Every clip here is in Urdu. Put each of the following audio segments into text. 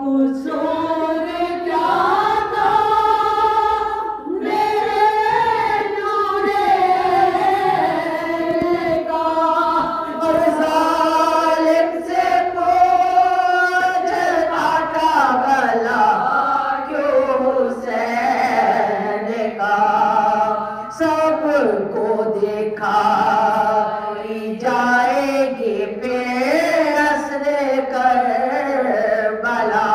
قصور کیا تھا میرے نورے کا، اور ظالم سے پوچھ کاٹا گلا کیوں حسین کا، سب کو دکھائی جائے گی پھر عصر کربلا،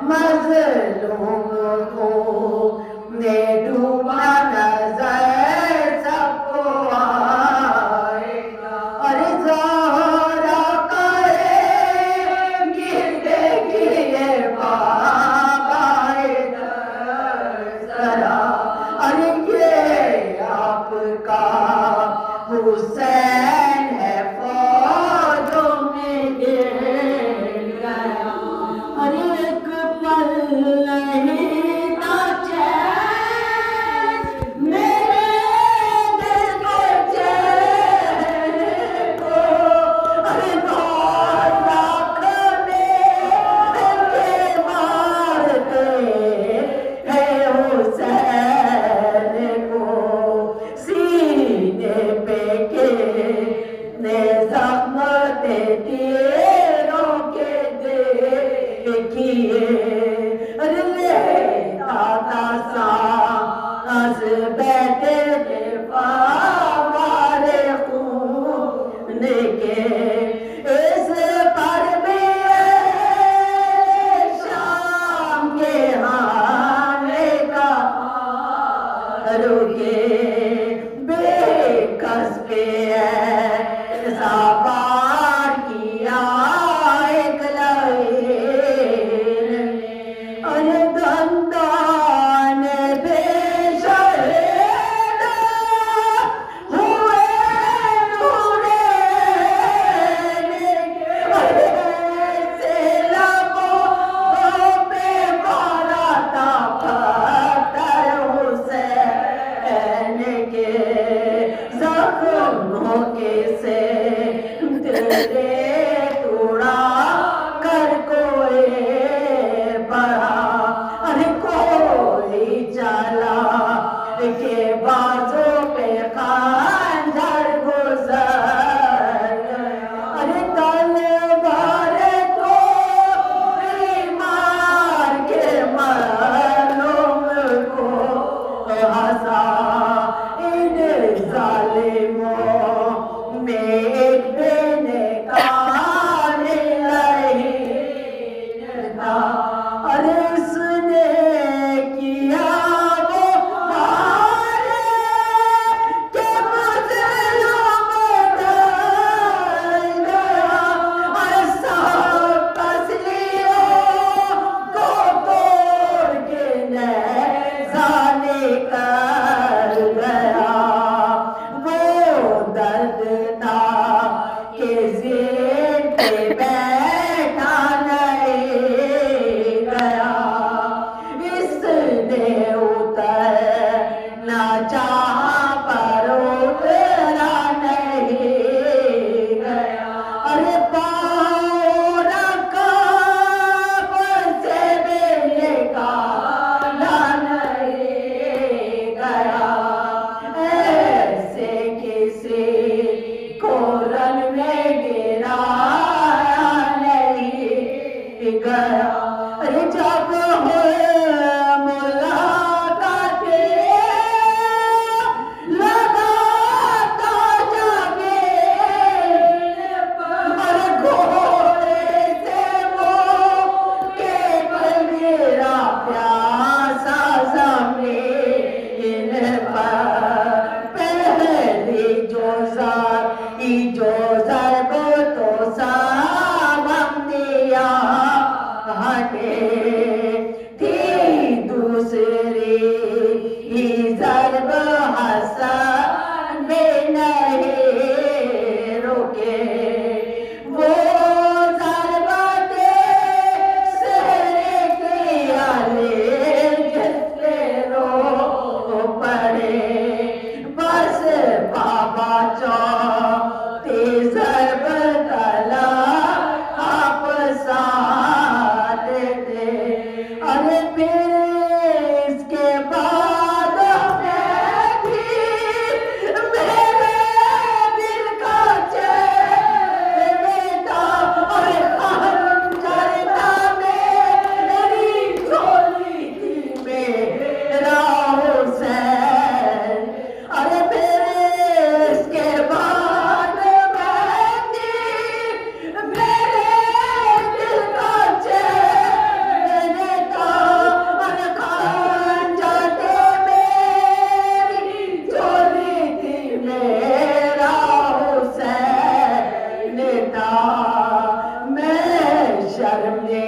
مظلوم خون میں ڈوبا نظر سب کو آئے گا، اور زہرا کریں گرے گرے بابائے ذرا، اور یہ آپ کا حسین ہے فوجوں میں گر گیا، اور ایک پل نہیں تھا چین میرے دل کو چین کو، اور 2 لاکھ میں مارتے ہیں حسین کو، سینے پہ کتنے زخم تھے تیروں کے دیکھیے، لیتا تھا سانس بیٹھے تھے فوارے خون کے، اس پر بھی شام کے آنے کا رکے، بے کس پہ ایسا وار کیا ایک لعین نے، اور دندان بے شہید ہوئے نورین کے، اور ایسے لبوں پہ مارا تھا پتھر حسین کے، زخموں کے سے دل توڑا کر کوئی بڑھا، اور کوئی چلا کے بازوں پہ خنجر گزر گیا، اور تلوار توڑی مار کے مظلوم کو ہنسا، ان ظالموں میں ایک بے نکال لعین تھا، اور اس نے کیا وہ وار کہ مظلوم ڈر گیا، اور سب پسلیوں کو توڑ کے نیزہ نکل گیا، وہ درد تھا کہ زین پہ بیٹھا نہیں گیا، اس نے اترنا چاہا پر اترا نہیں گیا، اور پاؤں رکاب سے بھی نکالا نہیں گیا، ایسے کسی کو رن میں گرایا نہیں گیا، جب ہوئے ملاقات لگا تھا جاگے، اور گھوڑے سے وہ کہ میرا پیاسا زمین پر، پہلی جو ضرب تو سامم دیا ہٹے تھی، دوسری ہی ضرب حسن میں نہیں رکے، وہ ضربت سہرے کی علی جس پہ رو پڑے، بس بابا چوتھی ضرب تلا آپ سارے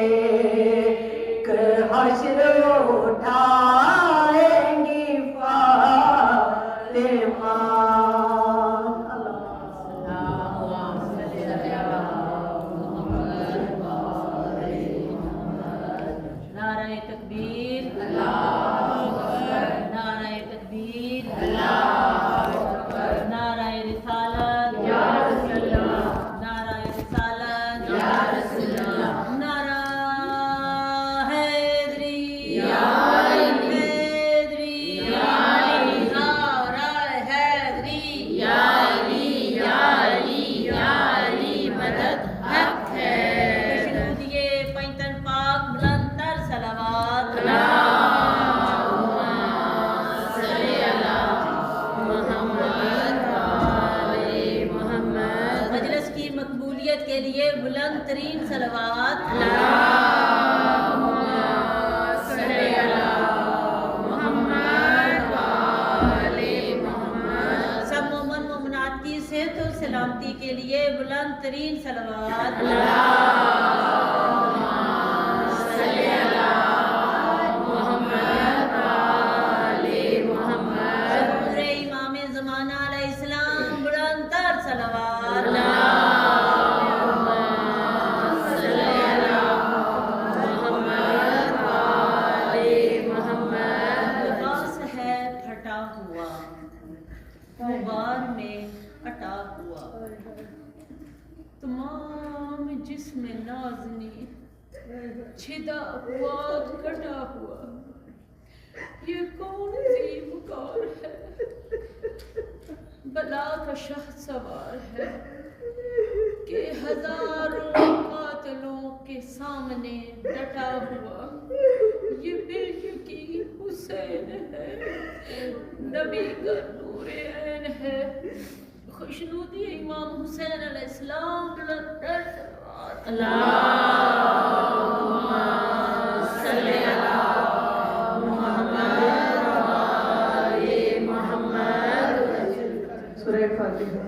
ایک حشر اٹھائیں گی فاطمہ نعرہ تکبیر نعرہ تکبیر نعرہ رسالت نعرہ رسالت نعرہ حیدری حیدری نعرہ حیدری مدد حق ہے شنودیے پینتن پاک بلند تر صلوات مجلس کی مقبولیت کے لیے بلند ترین صلوات سب مومن مومنات کی صحت و سلامتی کے لیے بلند ترین صلوات حضور امام زمانہ علیہ السلام بلند تر صلوات لباس ہے پھٹا ہوا غبار میں اٹا ہوا تمام جسم نازنی چھدا ہوا کٹا ہوا یہ کون سی پکار ہے بلا کا شخص سوار ہے کہ ہزاروں قاتلوں کے سامنے ڈٹا ہوا یہ بالیقین حسین ہے نبی کا نور عین ہے خوشنودی امام حسین علیہ السلام بلند تر صلوات سورہ فاتحہ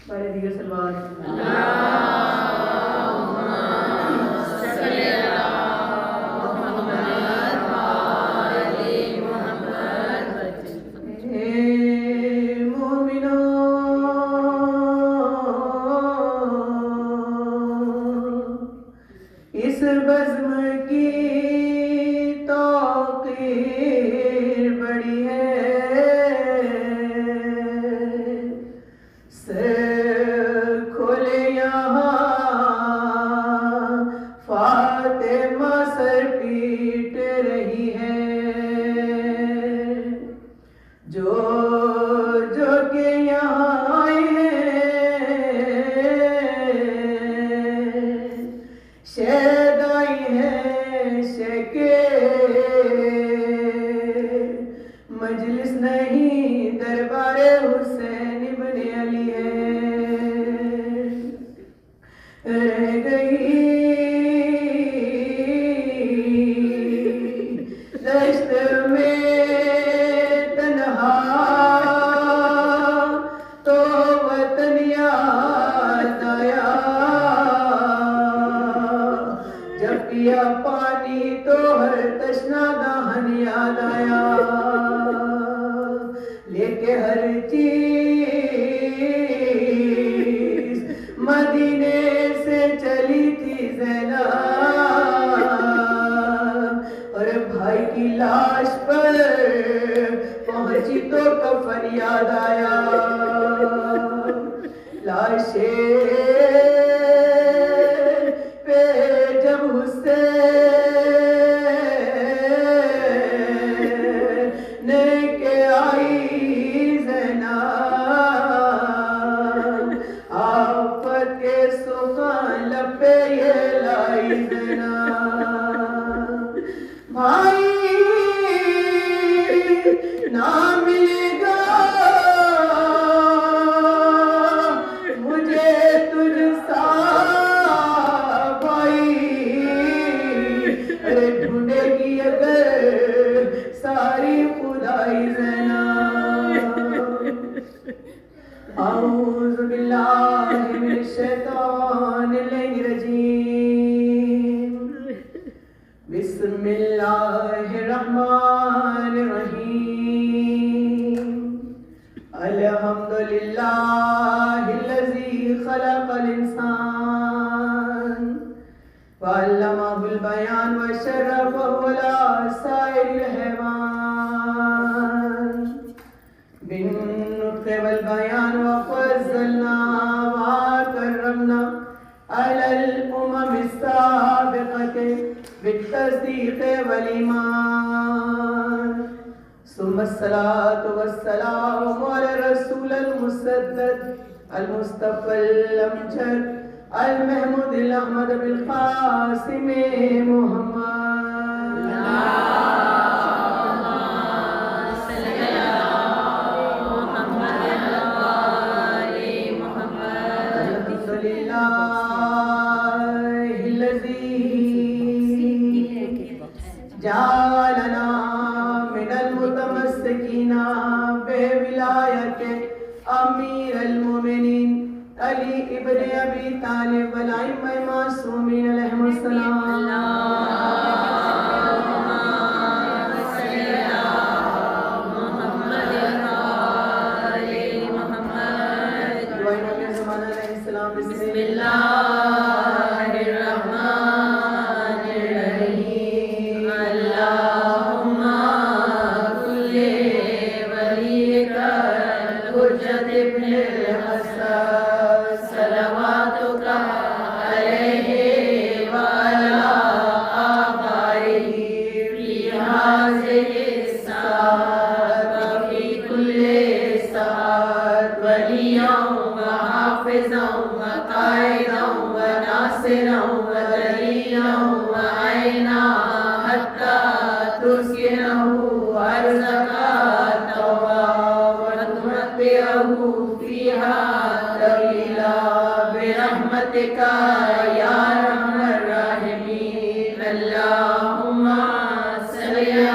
بارے دیگر سلوات اس بزم کی توقیر بڑی ہے سر کھولے یہاں فاطمہ سر پیٹ رہی ہے جو جو کہ یہاں آئے ہیں شہد آئی ہے شکے مجلس نہیں دربار حسین ابن علی ہے رہ گئی دشت میں تنہا تو وطن یاد آیا جب پیا پانی تو ہر تشنا دہن یاد آیا لے کے ہر چیز مدینے سے چلی تھی زینب اور بھائی کی لاش پر پہنچی تو کفن یاد آیا لاشیں پہ جب حسین کے آئی زینب آفت کے سخن لپے یہ لائی زینب بھائی نہ ملے گا مجھے تجھ سا بھائی بسم اللہ الرحمن الرحیم الحمدللہ الذی خلق الانسان وعلمہ البیان وشرفہ علی سائر الحیوان بالنطق والبیان وفضلنا وکرمنا علی الامم السابقة بالتصدیق والایمان ثم الصلاة والسلام على الرسول المسدد المصطفى الامجد المحمود الاحمد بالقاسم محمد جعلنا من المتمسكين بولایت امیر المومنین علی ابن ابی طالب والائمہ معصومین علیہم السلام بسم اللہ یا ارحم الراحمین اللہم صلی علی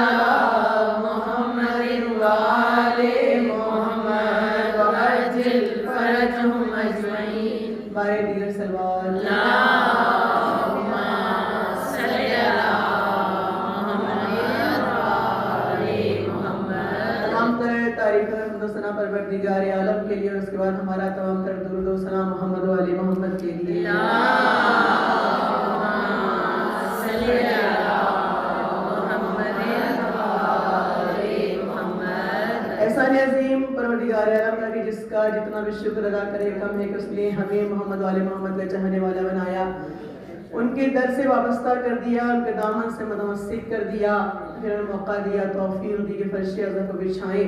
محمد وآل محمد وعجل فرجہم اجمعین بارے دیگر سلوات اللہم صلی علی محمد وآل محمد تمام تر تعریف حمد و ثنا پروردگار عالم کے لیے اور اس کے بعد ہمارا تمام تر درود و سلام محمد و آل محمد کے لیے احسان عظیم پروردگار عالم کا کہ جس کا جتنا بھی شکر ادا کرے کم ہے کہ اس نے ہمیں محمد و آل محمد کا چاہنے والا بنایا، ان کے در سے وابستہ کر دیا، ان کے دامن سے متمسک کر دیا، پھر موقع دیا، توفیق دی کہ فرش اعظم کو بچھائیں،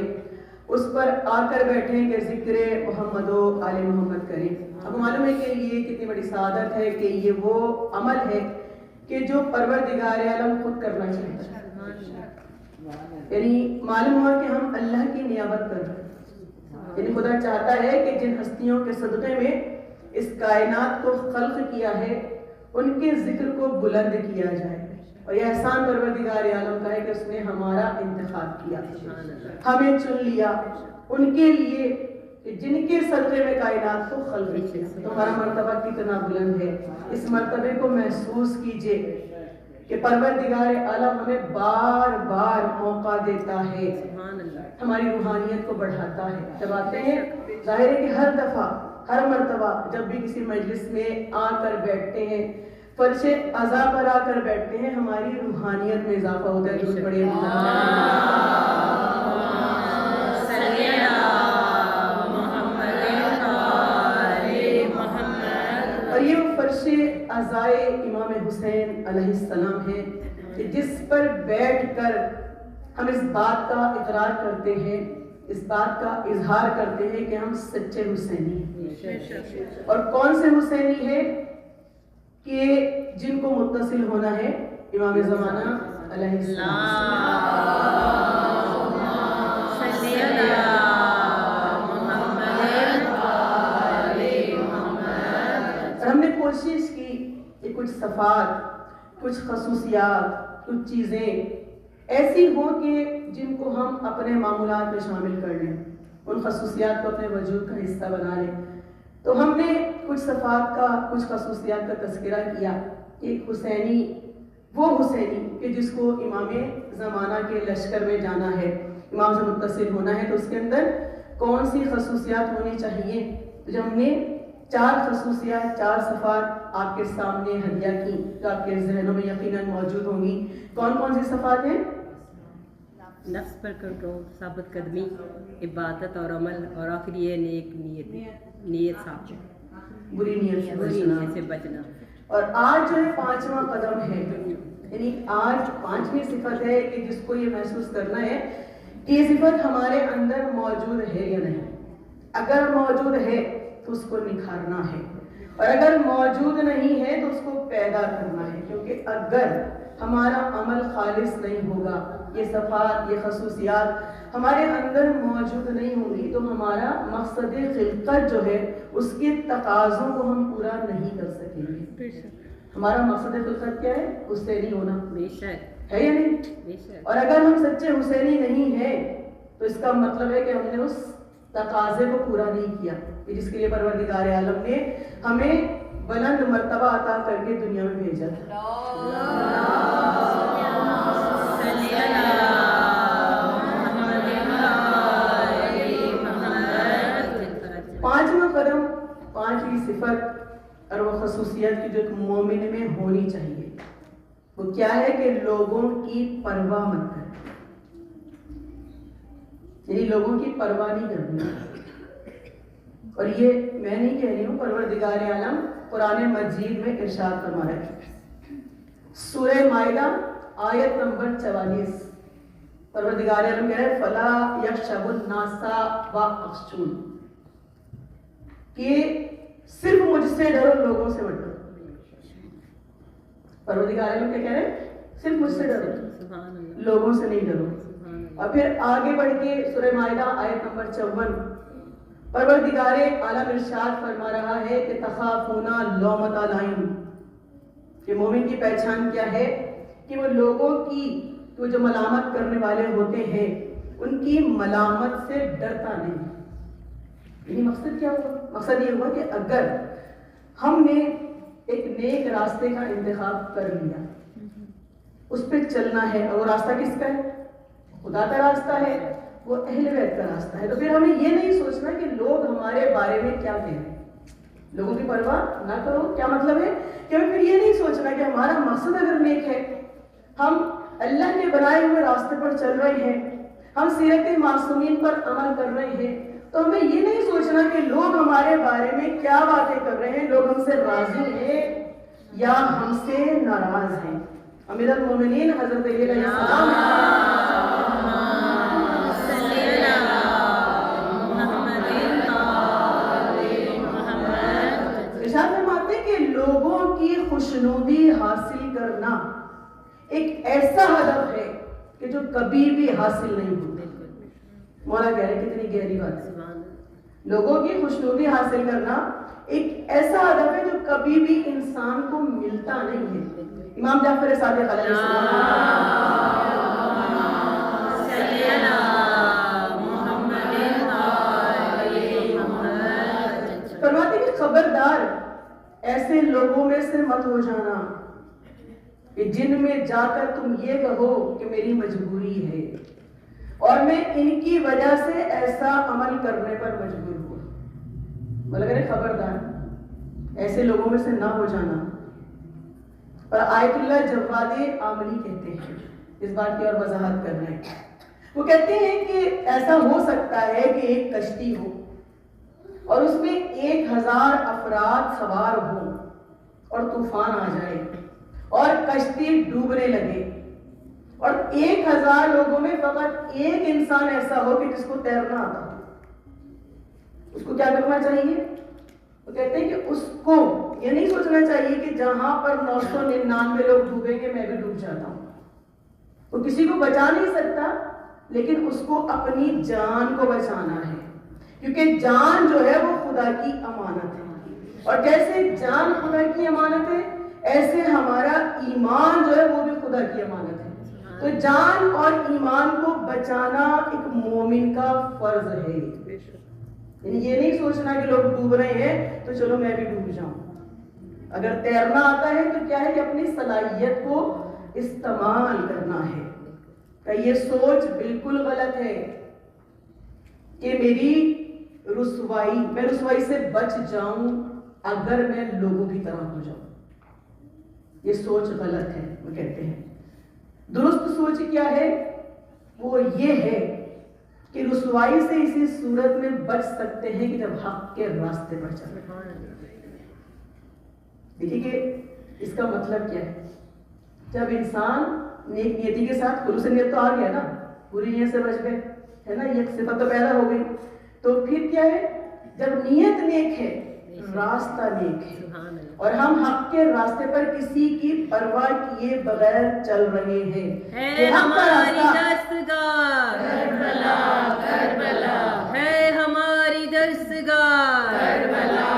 اس پر آ کر بیٹھیں کہ ذکر محمد و آل محمد کریں۔ اب معلوم ہے کہ یہ کتنی بڑی سعادت ہے کہ یہ وہ عمل ہے کہ جو پروردگار عالم خود کرنا چاہتا ہے، یعنی معلوم ہوا کہ ہم اللہ کی نیابت کر رہے ہیں، یعنی خدا چاہتا ہے کہ جن ہستیوں کے صدقے میں اس کائنات کو خلق کیا ہے ان کے ذکر کو بلند کیا جائے، اور یہ احسان پروردگار عالم کا ہے کہ اس نے ہمارا انتخاب کیا، ہمیں چن لیا ان کے لیے جن کے صدقے میں کائنات کو خلق کیا۔ تو ہمارا مرتبہ کتنا بلند ہے، اس مرتبے کو محسوس کیجئے کہ پروردگار عالم ہمیں بار بار موقع دیتا ہے، ہماری روحانیت کو بڑھاتا ہے۔ جب آتے ہیں ظاہر ہے کہ ہر دفعہ ہر مرتبہ جب بھی کسی مجلس میں آ کر بیٹھتے ہیں، فرش عزا پر آ کر بیٹھتے ہیں، ہماری روحانیت میں اضافہ ہوتا ہے۔ درود پڑھیے اور یہ وہ فرش عزائے امام حسین علیہ السلام ہے کہ جس پر بیٹھ کر ہم اس بات کا اقرار کرتے ہیں، اس بات کا اظہار کرتے ہیں کہ ہم سچے حسینی ہیں۔ اور کون سے حسینی ہیں؟ کہ جن کو متصل ہونا ہے امام زمانہ علیہ السلام۔ اور ہم نے کوشش کی کہ کچھ صفات، کچھ خصوصیات، کچھ چیزیں ایسی ہوں کہ جن کو ہم اپنے معمولات میں شامل کر لیں، ان خصوصیات کو اپنے وجود کا حصہ بنا لیں۔ تو ہم نے کچھ صفات کا، کچھ خصوصیات کا تذکرہ کیا۔ ایک حسینی وہ حسینی کہ جس کو امام زمانہ کے لشکر میں جانا ہے، امام سے متصل ہونا ہے، تو اس کے اندر کون سی خصوصیات ہونی چاہیے؟ تو جب ہم نے 4 خصوصیات 4 صفات آپ کے سامنے ہدیہ کی جو آپ کے ذہنوں میں یقیناً موجود ہوں گی، کون کون سی صفات ہیں؟ نفس پر کنٹرول، ثابت قدمی، عبادت اور عمل، اور آخری ہے نیت صاف، بری نیت بری نیت سے بچنا۔ اور آج جو ہے 5واں قدم ہے، یعنی آج 5ویں صفت ہے کہ جس کو یہ محسوس کرنا ہے کہ یہ صفت ہمارے اندر موجود ہے یا نہیں۔ اگر موجود ہے تو اس کو نکھارنا ہے، اور اگر موجود نہیں ہے تو اس کو پیدا کرنا ہے، کیونکہ اگر ہمارا عمل خالص نہیں ہوگا، یہ صفات یہ خصوصیات ہمارے اندر موجود نہیں ہوں گی، تو ہمارا مقصد خلقت جو ہے اس کے تقاضوں کو ہم پورا نہیں کر سکیں گے۔ ہمارا مقصد خلقت کیا ہے؟ حسینی ہونا ہے یا نہیں؟ اور اگر ہم سچے حسینی نہیں ہیں تو اس کا مطلب ہے کہ ہم نے اس تقاضے کو پورا نہیں کیا کہ جس کے لیے پروردگار عالم نے ہمیں بلند مرتبہ عطا کر کے دنیا میں بھیجا تھا۔ 5واں قدم، 5ویں صفت اور وہ خصوصیت کی جو ایک مومن میں ہونی چاہیے، وہ کیا ہے کہ لوگوں کی پرواہ مت کرے، یعنی لوگوں کی پرواہ نہیں کرنی۔ اور یہ میں نہیں کہہ رہی ہوں، پروردگار عالم قرآن مجید میں ارشاد فرما رہے ہیں، سورہ مائدہ آیت نمبر 44، پروردگار عالم کہہ رہے ہیں فلا یخشوا الناس واخشون، کہ صرف مجھ سے ڈرو، لوگوں سے مت ڈرو۔ پروردگار عالم کیا کہہ رہے ہیں؟ صرف مجھ سے ڈرو، لوگوں سے نہیں ڈرو۔ اور پھر آگے بڑھ کے سورہ مائدہ آیت نمبر 54، پروردگار عالم ارشاد فرما رہا ہے کہ تخافون لومۃ لائم، کہ مومن کی پہچان کیا ہے کہ وہ لوگوں کی جو ملامت کرنے والے ہوتے ہیں ان کی ملامت سے ڈرتا نہیں۔ یعنی مقصد کیا ہوگا؟ مقصد یہ ہوا کہ اگر ہم نے ایک نیک راستے کا انتخاب کر لیا، اس پہ چلنا ہے، اور وہ راستہ کس کا ہے؟ خدا کا راستہ ہے، وہ اہل بیت کا راستہ ہے، تو پھر ہمیں یہ نہیں سوچنا کہ لوگ ہمارے بارے میں کیا کہہ رہے ہیں۔ لوگوں کی پرواہ نہ کرو، کیا مطلب ہے کہ ہمیں پھر یہ نہیں سوچنا کہ ہمارا مقصد اگر نیک ہے، ہم اللہ کے بنائے ہوئے راستے پر چل رہے ہیں، ہم سیرت معصومین پر عمل کر رہے ہیں، تو ہمیں یہ نہیں سوچنا کہ لوگ ہمارے بارے میں کیا باتیں کر رہے ہیں، لوگ ہم سے راضی ہیں یا ہم سے ناراض ہیں۔ امیر المومنین حضرت علی علیہ السلام ارشاد فرماتے کہ لوگوں کی خوشنودی حاصل کرنا ایک ایسا ہدف ہے کہ جو کبھی بھی حاصل نہیں ہوتا۔ مولا کہہ رہے کتنی گہری بات ہے، لوگوں کی خوشنودی حاصل کرنا ایک ایسا ہدف ہے جو کبھی بھی انسان کو ملتا نہیں ہے۔ امام جعفر صادق علیہ السلام فرماتے کہ خبردار ایسے لوگوں میں سے مت ہو جانا کہ جن میں جا کر تم یہ کہو کہ میری مجبوری ہے اور میں ان کی وجہ سے ایسا عمل کرنے پر مجبور ہوں۔ بلکہ خبردار ایسے لوگوں میں سے نہ ہو جانا۔ اور آیت اللہ جواد عاملی کہتے ہیں، اس بات کی اور وضاحت کر رہے ہیں، وہ کہتے ہیں کہ ایسا ہو سکتا ہے کہ ایک کشتی ہو اور اس میں 1000 افراد سوار ہوں اور طوفان آ جائے اور کشتی ڈوبنے لگے، اور 1000 لوگوں میں فقط ایک انسان ایسا ہو کہ جس کو تیرنا آتا ہو، اس کو کیا کرنا چاہیے؟ وہ کہتے ہیں کہ اس کو یہ نہیں سوچنا چاہیے کہ جہاں پر 999 لوگ ڈوبیں گے میں بھی ڈوب جاتا ہوں۔ وہ کسی کو بچا نہیں سکتا، لیکن اس کو اپنی جان کو بچانا ہے، کیونکہ جان جو ہے وہ خدا کی امانت ہے، اور جیسے جان خدا کی امانت ہے ایسے ہمارا ایمان جو ہے وہ بھی خدا کی امانت ہے۔ تو جان اور ایمان کو بچانا ایک مومن کا فرض ہے۔ یعنی یہ نہیں سوچنا کہ لوگ ڈوب رہے ہیں تو چلو میں بھی ڈوب جاؤں۔ اگر تیرنا آتا ہے تو کیا ہے کہ اپنی صلاحیت کو استعمال کرنا ہے. کہ یہ سوچ بالکل غلط ہے کہ میری رسوائی، میں رسوائی سے بچ جاؤں اگر میں لوگوں کی طرح ہو جاؤں. یہ سوچ غلط ہے. وہ کہتے ہیں درست سوچ کیا ہے؟ وہ یہ ہے کہ رسوائی سے اسی صورت میں بچ سکتے ہیں کہ جب حق کے راستے پر چلیں. دیکھیے کہ اس کا مطلب کیا ہے. جب انسان نیک نیتی کے ساتھ، خلوص نیت تو آ گیا نا، بری نیت سے بچ گئے، ہے نا، یہ صفت تو پیدا ہو گئی. تو پھر کیا ہے؟ جب نیت نیک ہے، راستہ نیک ہے، اور ہم حق کے راستے پر کسی کی پرواہ کیے بغیر چل رہے ہیں. ہے ہماری دستگاہ کربلا کربلا ہے ہماری دستگاہ کربلا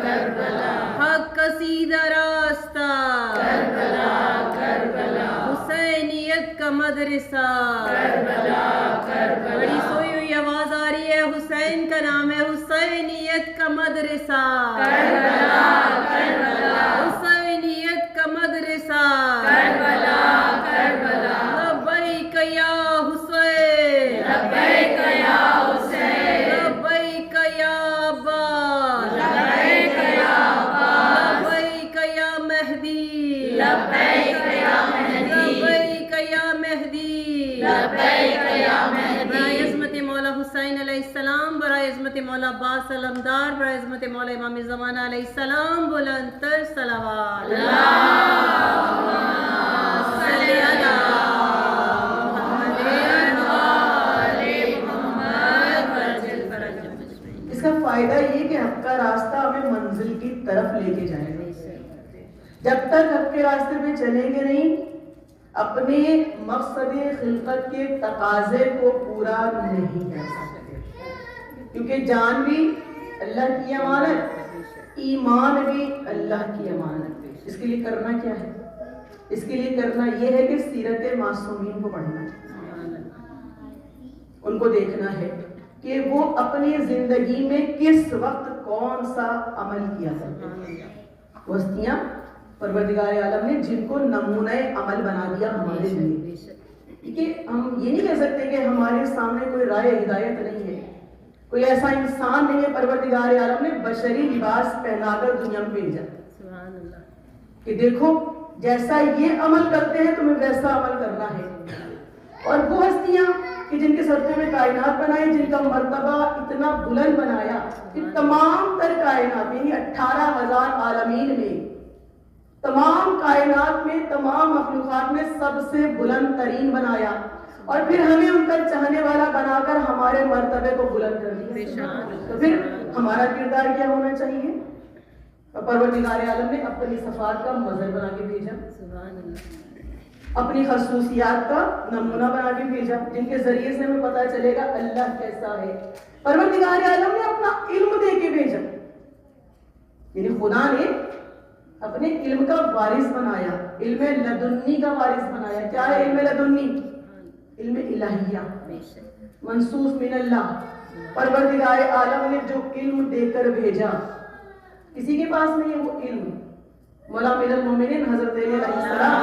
کربلا حق کا سیدھا راستہ کربلا کربلا حسینیت کا مدرسہ. کربلا کربلا بڑی سوئی ہوئی آواز آ رہی ہے. حسین کا نام ہے حسینیت کا مدرسہ. کربلا کربلا حسینیت کا مدرسہ. کربلا کربلا لبیک یا حسین لبیک یا حسین لبیک یا عباس لبیک یا عباس لبیک یا مہدی لبیک یا مہدی لبیک یا مہدی لبیک یا مہدی. برائے عظمت مولا حسین علیہ السلام، برائے عظمت مولا عباس علمدار، برائے عظمت مولا امام زمانہ علیہ السلام بلند تر صلوات. صلی علی اس کا فائدہ یہ کہ حق کا راستہ ہمیں منزل کی طرف لے کے جائے گا. جب تک حق کے راستے پہ چلیں گے نہیں، اپنے مقصد خلقت کے تقاضے کو پورا نہیں کر سکتے. کیونکہ جان بھی اللہ کی امانت، ایمان بھی اللہ کی امانت. اس کے لیے کرنا کیا ہے؟ اس کے لیے کرنا یہ ہے کہ سیرت معصومین کو پڑھنا ہے، ان کو دیکھنا ہے کہ وہ اپنی زندگی میں کس وقت کون سا عمل کیا کرتے ہیں. وہ ہستیاں پروردگار عالم نے جن کو نمونہ عمل بنا دیا ہمارے لیے. کہ ہم یہ نہیں کہہ سکتے کہ ہمارے سامنے کوئی رائے ہدایت نہیں ہے، کوئی ایسا انسان نہیں ہے پروردگار عالم نے بشری لباس پہنا کر دنیا میں بھیجا کہ دیکھو جیسا یہ عمل کرتے ہیں تمہیں ویسا عمل کرنا ہے. اور وہ ہستیاں کہ جن کے صدقے میں کائنات بنائی، جن کا مرتبہ اتنا بلند بنایا کہ تمام تر کائنات یعنی 18,000 عالمین میں، تمام کائنات میں، تمام مخلوقات میں سب سے بلند ترین بنایا، اور پھر ہمیں ان کا چاہنے والا بنا کر ہمارے مرتبے کو بلند کر دیا. تو پھر ہمارا کردار کیا ہونا چاہیے؟ پروردگار عالم نے اپنی صفات کا مظہر بنا کے بھیجا، اپنی خصوصیات کا نمونہ بنا کے بھیجا، جن کے ذریعے سے ہمیں پتہ چلے گا اللہ کیسا ہے. پروردگار عالم نے اپنا علم دے کے بھیجا، یعنی خدا نے اپنے علم کا وارث بنایا، علم لدنی کا وارث بنایا. کیا ہے علم لدنی؟ علم الہیہ، منصوص من اللہ. پروردگار عالم نے جو علم دے کر بھیجا کسی کے پاس نہیں ہے وہ علم. مولا امیر المومنین حضرت علی علیہ السلام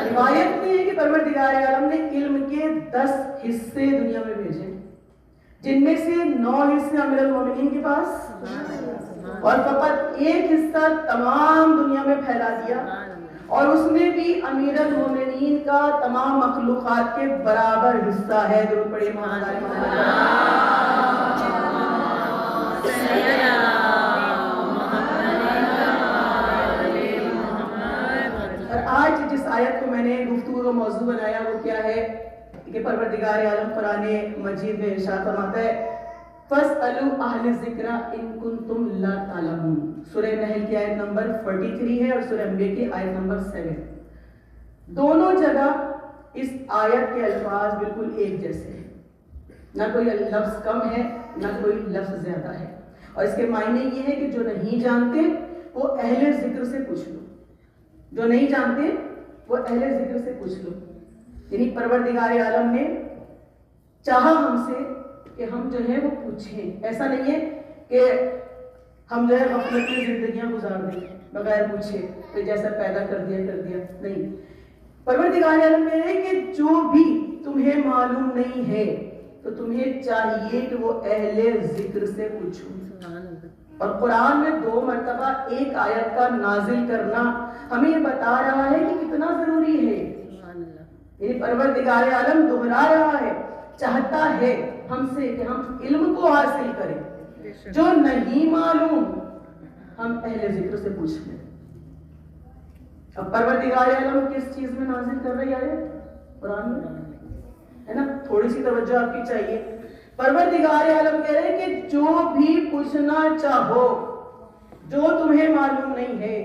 روایت میں ہے کہ پروردگار عالم نے علم کے 10 حصے دنیا میں بھیجے، جن میں سے 9 حصے امیر المومنین کے پاس، اور فقط 1 حصہ تمام دنیا میں پھیلا دیا، اور اس میں بھی امیر المومنین کا تمام مخلوقات کے برابر حصہ ہے. درود پڑھیے محمد علی محمد. اور آج جس آیت کو میں نے گفتگو کا موضوع بنایا وہ کیا ہے کہ پروردگار عالم قرآن مجید میں ارشاد فرماتا ہے فَاسْأَلُوا أَهْلَ الذِّكْرِ إِن كُنتُمْ لَا تَعْلَمُونَ. سورہ نحل کی آیت نمبر 43 ہے اور سورہ انبیاء کی آیت نمبر 7. دونوں جگہ اس آیت کے الفاظ بالکل ایک جیسے ہیں، نہ کوئی لفظ کم ہے نہ کوئی لفظ زیادہ ہے. اور اس کے معنی یہ ہے کہ جو نہیں جانتے وہ اہل ذکر سے پوچھ لو، جو نہیں جانتے وہ اہل ذکر سے پوچھ لو. یعنی پروردگار عالم نے چاہا ہم سے کہ ہم جو ہے وہ پوچھیں. ایسا نہیں ہے کہ ہم جو ہے غفلت کی زندگیاں گزار دیں بغیر پوچھے کہ جیسا پیدا کر دیا نہیں. پروردگار عالم کہہ رہے ہیں کہ جو بھی تمہیں معلوم نہیں ہے تو تمہیں چاہیے کہ وہ اہل ذکر سے پوچھو. اور قرآن میں 2 مرتبہ ایک آیت کا نازل کرنا ہمیں یہ بتا رہا ہے کہ کتنا ضروری ہے. یعنی پروردگار عالم دہرا رہا ہے، چاہتا ہے ہم سے کہ ہم علم کو حاصل کریں، جو نہیں معلوم ہم اہل ذکر سے پوچھ لیں. اب پروردگار عالم کس چیز میں نازل کر رہی ہے؟ قرآن میں ہے نا. تھوڑی سی توجہ آپ کی چاہیے. پروردگار عالم کہہ رہے ہیں کہ جو بھی پوچھنا چاہو، جو تمہیں معلوم نہیں ہے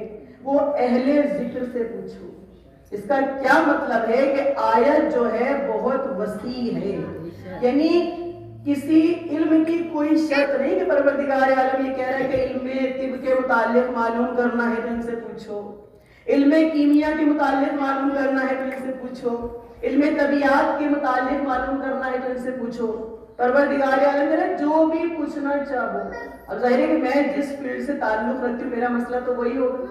وہ اہل ذکر سے پوچھو. اس کا کیا مطلب ہے کہ آیت جو ہے بہت وسیع ہے. یعنی کسی علم کی کوئی شرط نہیں کہ پروردگار عالم یہ کہہ رہا ہے کہ علم طب کے متعلق معلوم کرنا ہے تو ان سے پوچھو، علم کیمیا کے متعلق معلوم کرنا ہے تو ان سے پوچھو، علم طبیعت کے متعلق معلوم کرنا ہے تو ان سے پوچھو. پروردگار عالم کہہ رہا ہے جو بھی پوچھنا چاہو. اب ظاہر ہے کہ میں جس فیلڈ سے تعلق رکھتی ہوں میرا مسئلہ تو وہی ہوگا.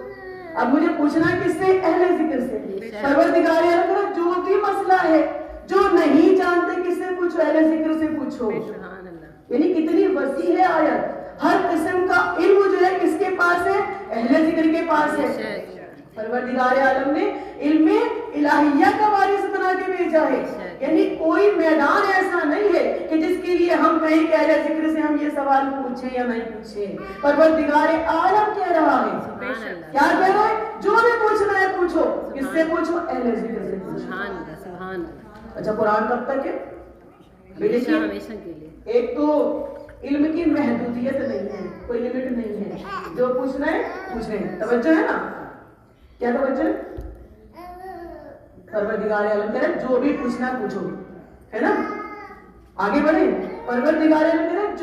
اب مجھے پوچھنا کس سے؟ اہل ذکر سے. پروردگار عالم کہہ رہا ہے جو بھی مسئلہ ہے جو نہیں جانتے کس سے پوچھو؟ اہل ذکر سے پوچھو. یعنی کتنی وسیع ہے آیت. ہر قسم کا علم جو ہے کس کے پاس ہے؟ اہل ذکر کے پاس ہے. پروردگار عالم نے علم الہیہ کا وارث بنا کے بھیجا ہے. یعنی کوئی میدان ایسا نہیں ہے کہ جس کے لیے ہم کہیں کہ اہل ذکر سے ہم یہ سوال پوچھیں یا نہیں پوچھیں. پروردگار عالم کہہ رہا ہے، کیا کہہ رہا ہے؟ جو بھی پوچھنا ہے پوچھو. کس سے پوچھو؟ اہل ذکر سے پوچھو. اچھا قرآن کب تک ہے؟ ایک تو علم کی محدودیت نہیں ہے، کوئی لمٹ نہیں ہے. جو پوچھنا ہے پوچھیں. توجہ ہے نا؟ کیا توجہ ہے؟ پروردگار عالم کہہ رہے ہیں جو بھی پوچھنا پوچھو، ہے نا. آگے بڑھیں. پروردگار عالم کہہ رہے ہیں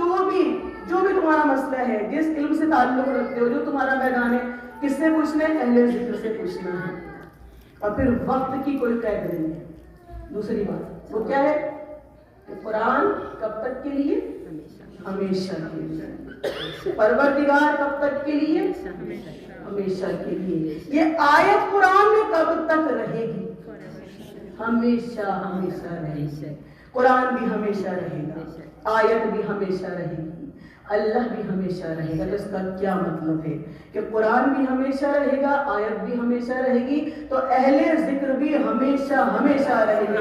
جو بھی تمہارا مسئلہ ہے، جس علم سے تعلق رکھتے ہو، جو تمہارا میدان ہے، کس سے پوچھنا ہے؟ اہل ذکر سے پوچھنا ہے. اور پھر وقت کی کوئی قید نہیں ہے. دوسری بات وہ کیا ہے کہ قرآن کب تک کے لیے؟ ہمیشہ کے لیے. پروردگار کب تک کے لیے؟ ہمیشہ کے لیے. یہ آیت قرآن میں کب تک رہے گی؟ ہمیشہ رہے گی. قرآن بھی ہمیشہ رہے گا، آیت بھی ہمیشہ رہے گی، اللہ بھی ہمیشہ رہے گا. تو اس کا کیا مطلب ہے کہ قرآن بھی ہمیشہ رہے گا، آیت بھی ہمیشہ رہے گی، تو اہل ذکر بھی ہمیشہ رہے گی.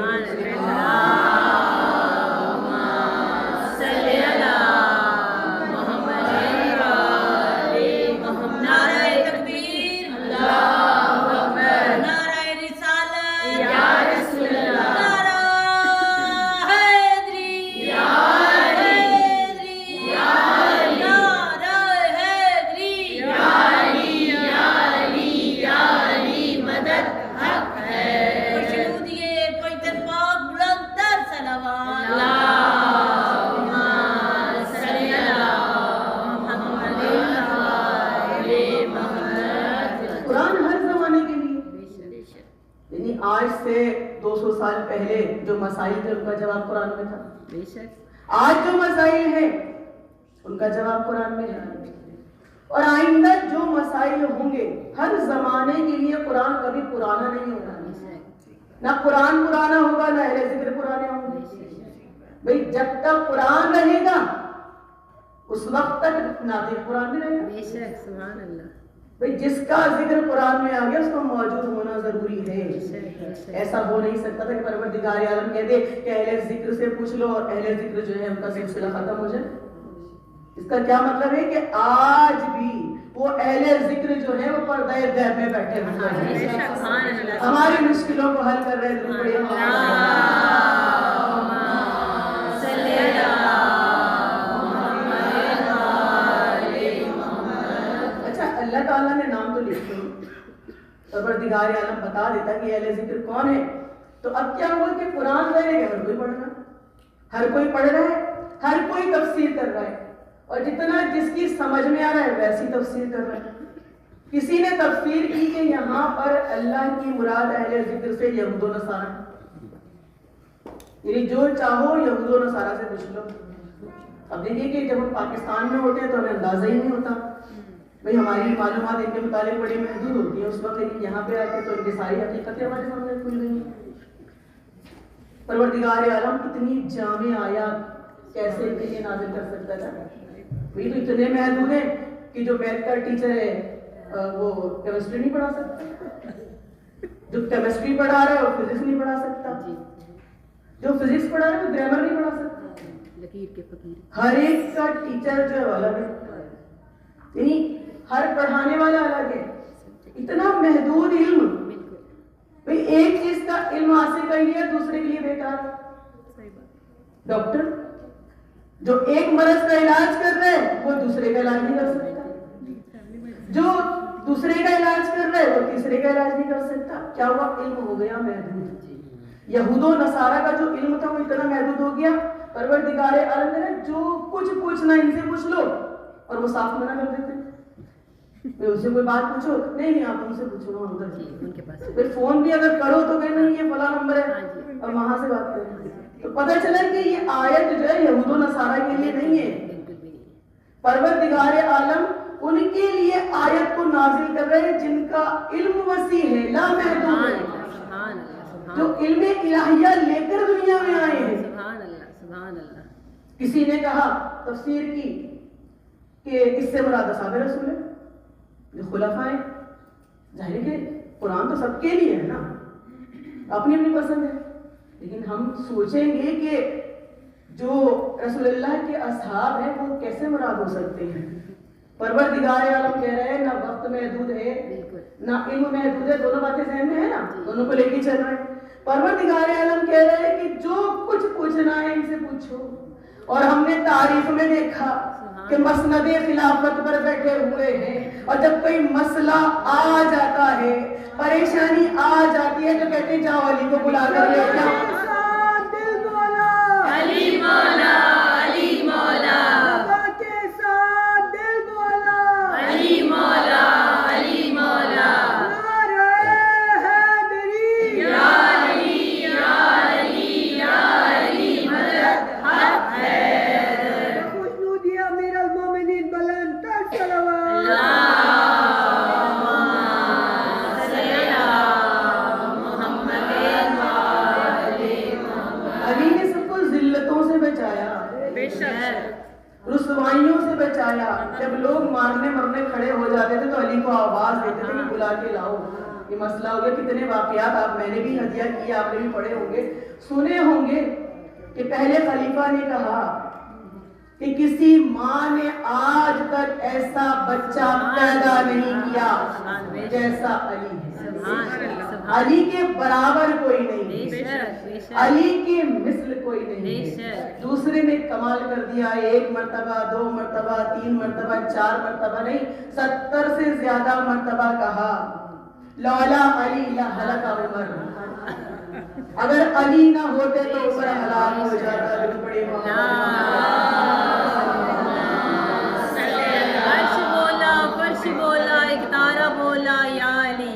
آج سے 200 سال پہلے جو مسائل تھے ان کا جواب قرآن میں تھا. آج جو مسائل ہیں ان کا جواب قرآن میں ہے. اور آئندہ جو مسائل ہوں گے ہر زمانے کے لیے قرآن کبھی پرانا نہیں ہوگا. نہ قرآن پرانا ہوگا نہ اہل ذکر پرانے ہوں گے. بھئی جب تک قرآن رہے گا اس وقت تک ناطق قرآن بھی رہے گا. سبحان اللہ. بھئی جس کا ذکر قرآن میں آ گیا اس کو موجود ہونا ضروری ہے. ایسا ہو نہیں سکتا تھا کہ پروردگار عالم کہہ دے کہ اہل ذکر سے پوچھ لو اور اہل ذکر جو ہے ان کا سلسلہ ختم ہو جائے. اس کا کیا مطلب ہے کہ آج بھی وہ اہل ذکر جو ہے وہ پردہ غیب میں بیٹھے ہوئے ہیں، ہماری مشکلوں کو حل کر رہے ہیں. اللہ تعالیٰ نے نام تو لکھتے ہیں، پروردگار عالم بتا دیتا کہ اہل ذکر کون ہے. تو اب کیا ہوا کہ قرآن ظاہر ہے کہ ہر کوئی پڑھ رہا ہے، ہر کوئی پڑھ رہا ہے، ہر کوئی تفسیر کر رہا ہے، اور جتنا جس کی سمجھ میں آ رہا ہے ویسی تفسیر کر رہا ہے. کسی نے تفسیر کی کہ یہاں پر اللہ کی مراد اہل ذکر سے یہود و نصارہ، یعنی جو چاہو یہود و نصارہ سے پوچھ لو. اب دیکھیے کہ جب ہم پاکستان میں ہوتے ہیں تو ہمیں اندازہ ہی نہیں ہوتا بھئی ہماری معلومات ان کے متعلق بڑی محدود ہوتی ہیں. اس وقت یہاں پہ آ کے تو ان کی ساری حقیقتیں ہمارے سامنے کھل گئی ہیں. پروردگار عالم کتنی جامع آیات کیسے ان کے لیے نازل کر سکتا تھا. وہی تو اتنے محدود ہیں کہ جو میتھ کا ٹیچر ہے وہ کیمسٹری نہیں پڑھا سکتا, جو کیمسٹری پڑھا رہا ہے وہ فزکس نہیں پڑھا سکتا, جو فزکس پڑھا رہا ہے وہ گرامر نہیں پڑھا سکتا. لکیر کے فقیر. ہر ایک کا ٹیچر جو ہے الگ ہے, یعنی ہر پڑھانے والا الگ ہے. اتنا محدود علم, بھئی ایک چیز کا علم حاصل کر لیا دوسرے کے لیے بیکار. ڈاکٹر جو ایک مرض کا علاج کر رہے ہیں وہ دوسرے کا علاج نہیں کر سکتا, جو دوسرے کا علاج کر رہے ہیں وہ تیسرے کا علاج نہیں کر سکتا. کیا ہوا؟ علم ہو گیا محدود. یہود و نصارہ کا جو علم تھا وہ اتنا محدود ہو گیا. پروردگار عالم نے جو کچھ پوچھنا ان سے پوچھ لو, اور وہ صاف منع کر دیتے. ان سے کوئی بات پوچھو, نہیں آپ ان سے پوچھو ان کے پاس. پھر فون بھی اگر کرو تو کہیں نہیں یہ فلاں نمبر ہے اور وہاں سے بات کریں. تو پتہ چلا کہ یہ آیت جو ہے یہود و نصارہ کے لیے نہیں ہے. پروردگار عالم ان کے لیے آیت کو نازل کر رہے ہیں جن کا علم وسیع ہے, لا محدود ہے, جو علم الہیہ لے کر دنیا میں آئے ہیں. کسی نے کہا تفسیر کی کہ اس سے مراد اصحاب رسول ہے جو خلفاء ہیں. ظاہر ہے کہ قرآن تو سب کے لیے ہے نا, اپنی اپنی پسند ہے, لیکن ہم سوچیں گے کہ جو رسول اللہ کے اصحاب ہیں وہ کیسے مراد ہو سکتے ہیں. پروردگار عالم کہہ رہے ہیں نہ وقت محدود ہے نہ علم محدود ہے, دونوں باتیں ذہن میں ہے نا, دونوں کو لے کے چل رہے ہیں. پروردگار عالم کہہ رہے ہیں کہ جو کچھ پوچھنا ہے ان سے پوچھو. اور ہم نے تعریف میں دیکھا کہ مسند خلافت پر بیٹھے ہوئے ہیں, اور جب کوئی مسئلہ آ جاتا ہے, پریشانی آ جاتی ہے تو کہتے ہیں جاؤ علی کو بلا کر لے آؤ. علی مولا, علی مولا, علی مولا, علی مولا, یا علی, یا علی, یا علی, مدد حق ہے. خوشنودی امیر المومنین بلند تر صلوات. علی نے سب کو ذلتوں سے بچایا, رسوائیوں سے بچایا. جب لوگ مارنے مرنے کھڑے ہو جاتے تھے تو علی کو آواز دیتے تھے کہ بلا کے لاؤ, یہ مسئلہ ہو گیا. کتنے واقعات آپ, میں نے بھی ہدیہ کیا, آپ نے بھی پڑھے ہوں گے, سنے ہوں گے کہ پہلے خلیفہ نے کہا کہ کسی ماں نے آج تک ایسا بچہ پیدا نہیں کیا جیسا علی ہے. علی کے برابر کوئی نہیں ہے, علی کے مثل کوئی نہیں ہے. دوسرے نے کمال کر دیا, ایک مرتبہ, دو مرتبہ, تین مرتبہ, چار مرتبہ نہیں, 70 سے زیادہ مرتبہ کہا لولا علی لہلک عمر, اگر علی نہ ہوتے تو عمر ہلاک ہو جاتا. بڑے عرش بولا, فرش بولا, ایک تارا بولا یا علی.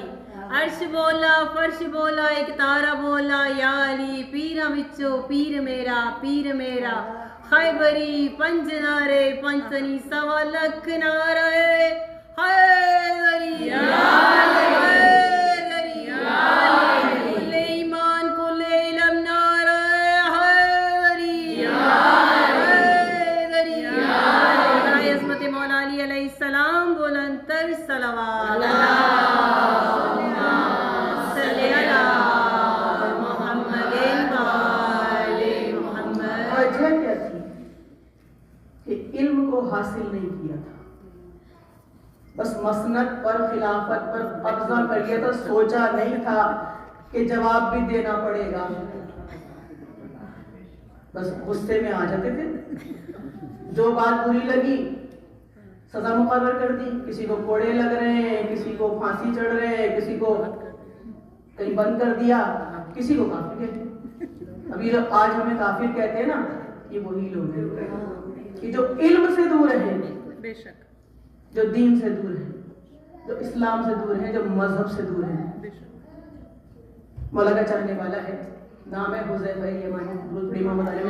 عرش بولا, فرش بولا, ایک تارا بولا یا علی. پیرا بچو پیر میرا, پیر میرا, خیبری پنج نارے, پنچنی 1.25 لکھ نارے, حیدری حیدری, کل ایمان کل علم نارے, حیدری حیدری. برائے عظمت مولا علی علیہ السلام بلند تر صلوات. صلی علی محمد وآل محمد. وجہ کیا تھی کہ علم کو حاصل نہیں کیا تھا, بس مسند پر خلافت پر قبضہ کر لیا تھا. سوچا نہیں تھا کہ جواب بھی دینا پڑے گا, بس غصے میں آ جاتے تھے. جو بات بری لگی سزا مقرر کر دی. کسی کو کوڑے لگ رہے ہیں, کسی کو پھانسی چڑھ رہے ہیں, کسی کو کہیں بند کر دیا, کسی کو کافر کہتے. ابھی آج ہمیں کافر کہتے ہیں نا, یہ وہی لوگ ہیں کہ جو علم سے دور ہیں, بے شک, جو دین سے دور ہیں, جو اسلام سے دور ہیں, جو مذہب سے دور ہیں. مولا کا چاہنے والا ہے, نام ہے حذیفہ یمانی, درود پڑھی محمد علی.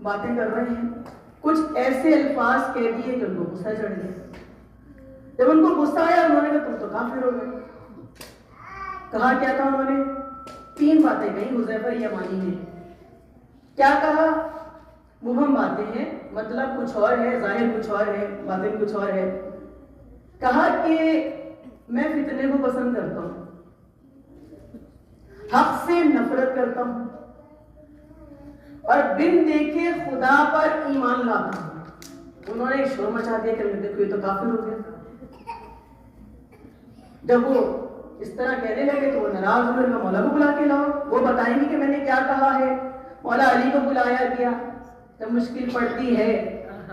باتیں کر رہے ہیں، کچھ ایسے الفاظ کہہ دیے کہ ان کو غصہ چڑھ گیا۔ جب ان کو غصہ آیا انہوں نے کہا تم تو کافر ہو گئے۔ کہا کیا تھا انہوں نے؟ 3 باتیں کہیں حذیفہ یمانی نے۔ کیا کہا؟ مبہم باتیں ہیں، مطلب کچھ اور ہے، ظاہر کچھ اور ہے، باطن کچھ اور ہے۔ کہا کہ میں فتنے کو پسند کرتا ہوں، حق سے نفرت کرتا ہوں، اور بن دیکھے خدا پر ایمان لاتا ہوں۔ انہوں نے شور مچا دیا کہ دیکھو یہ تو کافر ہو گیا۔ جب وہ اس طرح کہنے لگے تو وہ ناراض ہوئے، مولا کو بلا کے لاؤ، وہ بتائیں گے کہ میں نے کیا کہا ہے۔ مولا علی کو بلایا گیا۔ جب مشکل پڑتی ہے،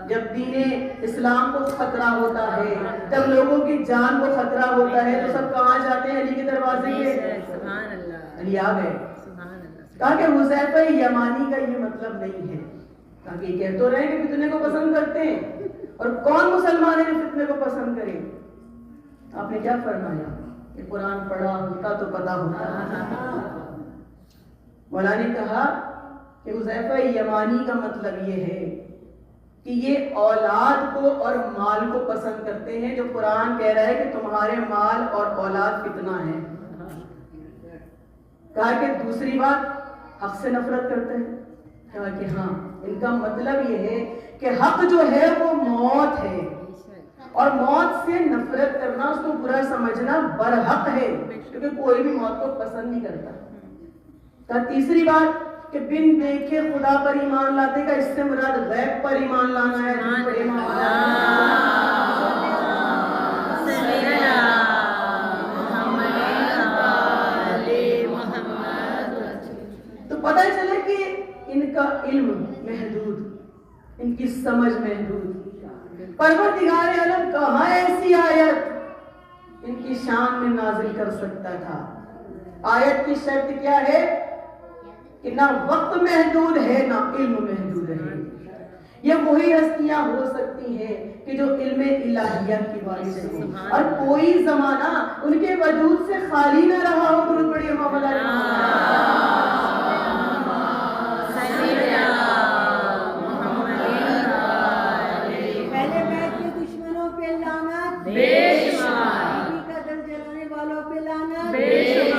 جب دین اسلام کو خطرہ ہوتا ہے، جب لوگوں کی جان کو خطرہ ہوتا ہے تو سب کہاں جاتے ہیں؟ علی کے دروازے پہ۔ علی آ گئے۔ کہا کہ حذیفہ یمانی کا یہ مطلب نہیں ہے۔ کہا کہ یہ کہہ تو رہے کہ فتنے کو پسند کرتے ہیں، اور کون مسلمان ہے جو فتنے کو پسند کرے؟ آپ نے کیا فرمایا کہ قرآن پڑھا ہوتا تو پتا ہوتا۔ مولا نے کہا کہ حذیفہ یمانی کا مطلب یہ ہے کہ یہ اولاد کو اور مال کو پسند کرتے ہیں، جو قرآن کہہ رہا ہے کہ تمہارے مال اور اولاد فتنہ ہے۔ کہا کہ دوسری بات حق سے نفرت کرتے ہیں۔ کہا کہ ہاں، ان کا مطلب یہ ہے کہ حق جو ہے وہ موت ہے، اور موت سے نفرت کرنا، اس کو برا سمجھنا برحق ہے، کیونکہ کوئی بھی موت کو پسند نہیں کرتا۔ کہا تیسری بات کہ بن دیکھے خدا پر ایمان لاتے کا، اس سے مراد غیب پر ایمان لانا ہے۔ تو پتہ چلے کہ ان کا علم محدود، ان کی سمجھ محدود۔ پروردگار عالم کہاں ایسی آیت ان کی شان میں نازل کر سکتا تھا؟ آیت کی شرط کیا ہے کہ نہ وقت محدود ہے نہ علم محدود ہے۔ یہ وہی ہستیاں ہو سکتی ہیں کہ جو علم الہیات کی وارث ہیں، اور کوئی زمانہ ان کے وجود سے خالی نہ رہا ہو۔ درود پڑھیے محمد علیہ پہلے بیت کے دشمنوں پہ لعنت، نبی کا دل جلانے والوں پہ لعنت،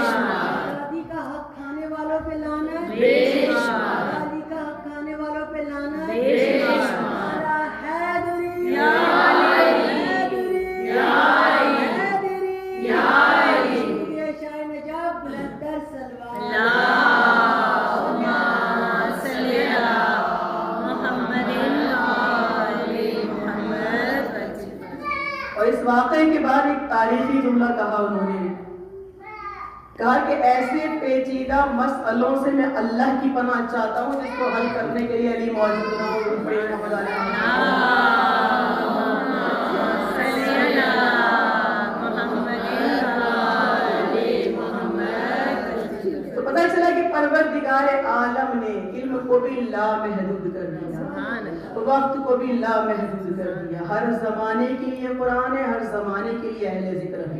شادی کا حق کھانے والوں پہ لعنت، علی کا حق کھانے والوں پہ لعنت، ہمارا حیدری، حیدری، حیدری، یہ شاہ نجاب بلندر سلوات۔ اور اس واقعے کے بعد ایک تاریخی جملہ کہا انہوں نے، کہا کہ ایسے پیچیدہ مسئلوں سے میں اللہ کی پناہ چاہتا ہوں جس کو حل کرنے کے لیے علی موجود نہ ہو۔ تو پتہ چلا کہ پروردگار عالم نے علم کو بھی لامحدود کر دیا، وقت کو بھی لامحدود کر دیا۔ ہر زمانے کے لیے قرآن ہے، ہر زمانے کے لیے اہل ذکر ہے۔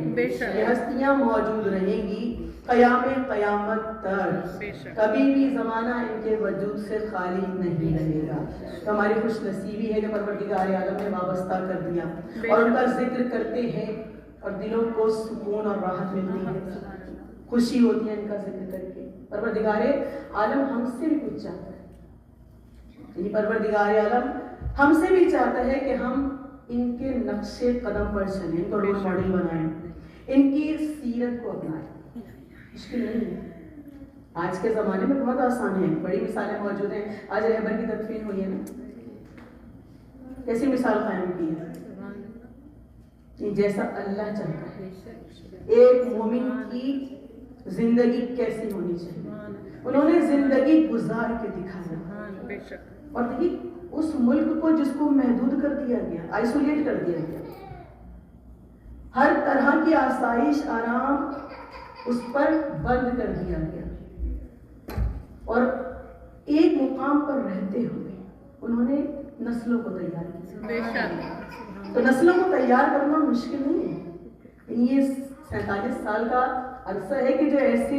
یہ ہستیاں موجود رہیں گی قیامت تک، کبھی بھی زمانہ ان کے وجود سے خالی نہیں رہے گا۔ تو ہماری خوش نصیبی ہے کہ پروردگار عالم نے وابستہ کر دیا، اور ان کا ذکر کرتے ہیں اور دلوں کو سکون اور راحت ملتی ہے، خوشی ہوتی ہے ان کا ذکر کر کے۔ پروردگار عالم ہم سے بھی کچھ چاہتا ہے، یعنی پروردگار عالم ہم سے بھی چاہتا ہے کہ ہم ان کے نقش قدم پر چلیں، ان کو رول ماڈل بنائیں، ان کی سیرت کو اپنائیں۔ مشکل نہیں ہے، آج کے زمانے میں بہت آسان ہے، بڑی مثالیں موجود ہیں۔ آج رہبر کی تدفین ہوئی ہے نا، کیسی مثال قائم کی ہے کہ جیسا اللہ چاہتا ہے ایک مومن کی زندگی کیسی ہونی چاہیے، انہوں نے زندگی گزار کے دکھایا۔ اور دیکھیے اس ملک کو جس کو محدود کر دیا گیا، آئسولیٹ کر دیا گیا، ہر طرح کی آسائش آرام اس پر بند کر دیا گیا، اور ایک مقام پر رہتے ہوئے انہوں نے نسلوں کو تیار کیا۔ تو نسلوں کو تیار کرنا مشکل نہیں ہے، یہ 47 سال کا عرصہ ہے کہ جو ایسے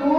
2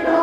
2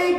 1